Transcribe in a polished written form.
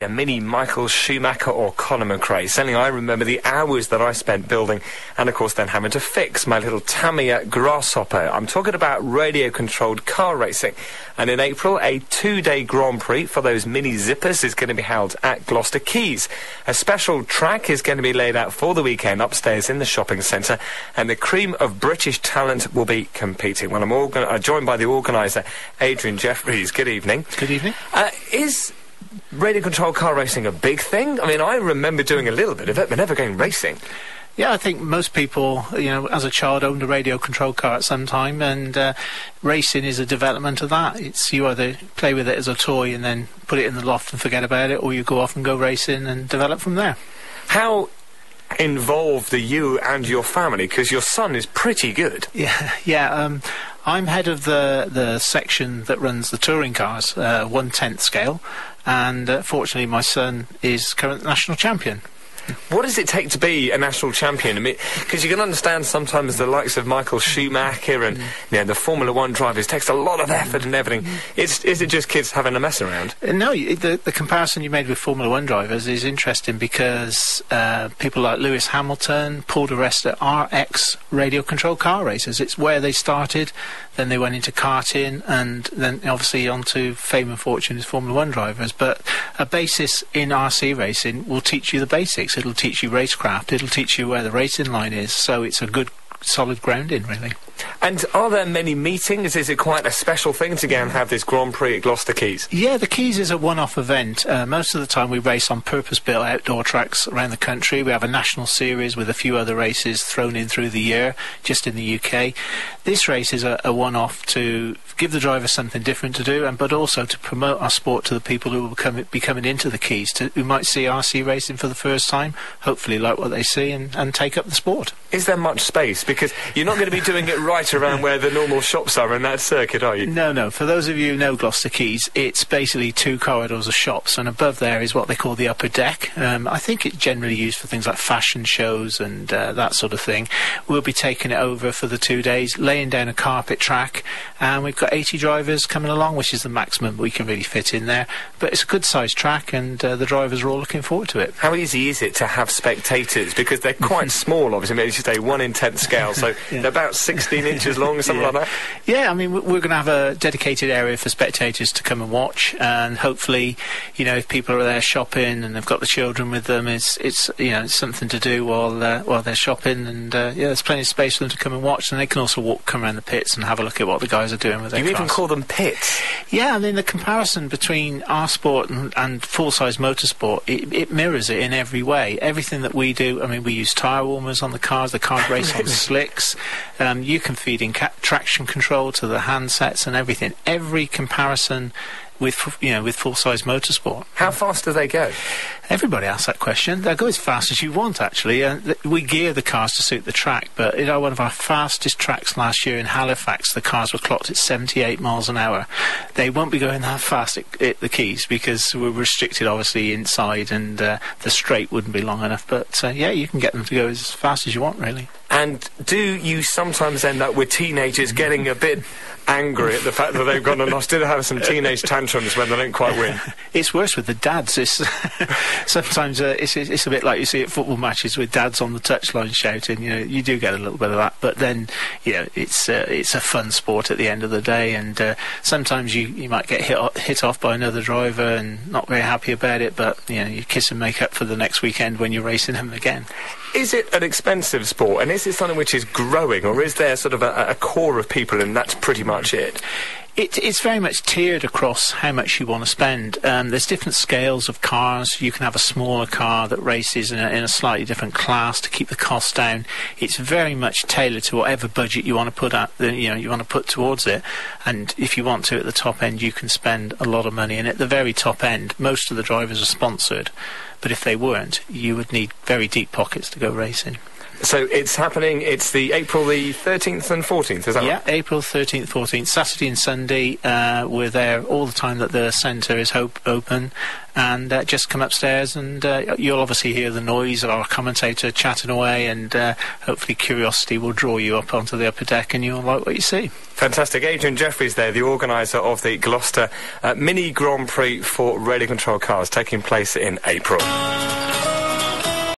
a mini Michael Schumacher or Conor McRae. Certainly I remember the hours that I spent building and, of course, then having to fix my little Tamiya Grasshopper. I'm talking about radio-controlled car racing. And in April, a 2-day Grand Prix for those mini zippers is going to be held at Gloucester Quays. A special track is going to be laid out for the weekend upstairs in the shopping centre, and the cream of British talent will be competing. Well, I'm joined by the organiser, Ade Jefferies. Good evening. Good evening. Is radio-controlled car racing a big thing? I mean, I remember doing a little bit of it, but never going racing. Yeah, I think most people, as a child, owned a radio-controlled car at some time, and racing is a development of that. It's you either play with it as a toy and then put it in the loft and forget about it, or you go off and go racing and develop from there. How involved are you and your family? Because your son is pretty good. Yeah. I'm head of the section that runs the touring cars, 1/10 scale, and fortunately my son is current national champion. What does it take to be a national champion? I mean, because you can understand sometimes the likes of Michael Schumacher and the Formula 1 drivers takes a lot of effort and everything. Is it just kids having a mess around? No, the comparison you made with Formula 1 drivers is interesting because people like Lewis Hamilton, Paul di Resta are ex-radio-controlled car racers. It's where they started, then they went into karting, and then obviously onto fame and fortune as Formula 1 drivers. But a basis in RC racing will teach you the basics. It'll teach you racecraft, it'll teach you where the racing line is, so it's a good solid grounding, really. And are there many meetings? Is it quite a special thing to go and have this Grand Prix at Gloucester Quays? Yeah, the Quays is a one-off event. Most of the time we race on purpose-built outdoor tracks around the country. We have a national series with a few other races thrown in through the year, just in the UK. This race is a one-off to give the drivers something different to do, but also to promote our sport to the people who will be coming into the Quays, who might see RC racing for the first time, hopefully like what they see, and take up the sport. Is there much space? Because you're not going to be doing it right around where the normal shops are in that circuit, are you? No. For those of you who know Gloucester Quays, it's basically 2 corridors of shops, and above there is what they call the upper deck. I think it's generally used for things like fashion shows and that sort of thing. We'll be taking it over for the 2 days, laying down a carpet track, and we've got 80 drivers coming along, which is the maximum we can really fit in there. But it's a good-sized track, and the drivers are all looking forward to it. How easy is it to have spectators? Because they're quite small, obviously. As you say, 1/10 scale, so they're about 16 inches long or something like that? Yeah, I mean, we're going to have a dedicated area for spectators to come and watch, and hopefully, if people are there shopping and they've got the children with them, it's something to do while they're shopping, and there's plenty of space for them to come and watch, and they can also come around the pits and have a look at what the guys are doing with their cars. You even call them pits? Yeah, I mean, the comparison between our sport and full-size motorsport, it mirrors it in every way. Everything that we do, I mean, we use tyre warmers on the cars race on slicks, you can feed in traction control to the handsets and everything. Every comparison with full-size motorsport. How fast do they go? Everybody asks that question. They'll go as fast as you want, actually. We gear the cars to suit the track, but one of our fastest tracks last year in Halifax, the cars were clocked at 78 miles an hour. They won't be going that fast at the Quays because we're restricted, obviously, inside, and the straight wouldn't be long enough. But, you can get them to go as fast as you want, really. And do you sometimes end up with teenagers getting a bit angry at the fact that they've gone and lost? Do they have some teenage tantrums when they don't quite win? It's worse with the dads. Sometimes it's a bit like you see at football matches with dads on the touchline shouting. You do get a little bit of that, but then it's a fun sport at the end of the day, and sometimes you might get hit off by another driver and not very happy about it, but you kiss and make up for the next weekend when you're racing them again. Is it an expensive sport, and is it something which is growing, or is there sort of a core of people and that's pretty much it? It's very much tiered across how much you want to spend. There's different scales of cars. You can have a smaller car that races in a slightly different class to keep the cost down. It's very much tailored to whatever budget you want to put you want to put towards it. And if you want to, at the top end, you can spend a lot of money. And at the very top end, most of the drivers are sponsored. But if they weren't, you would need very deep pockets to go racing. So it's happening, it's the April the 13th and 14th, is that right? Yeah, April 13th, 14th, Saturday and Sunday. We're there all the time that the centre is open. And just come upstairs and you'll obviously hear the noise of our commentator chatting away, and hopefully curiosity will draw you up onto the upper deck and you'll like what you see. Fantastic. Ade Jefferies there, the organiser of the Gloucester Mini Grand Prix for radio control cars, taking place in April.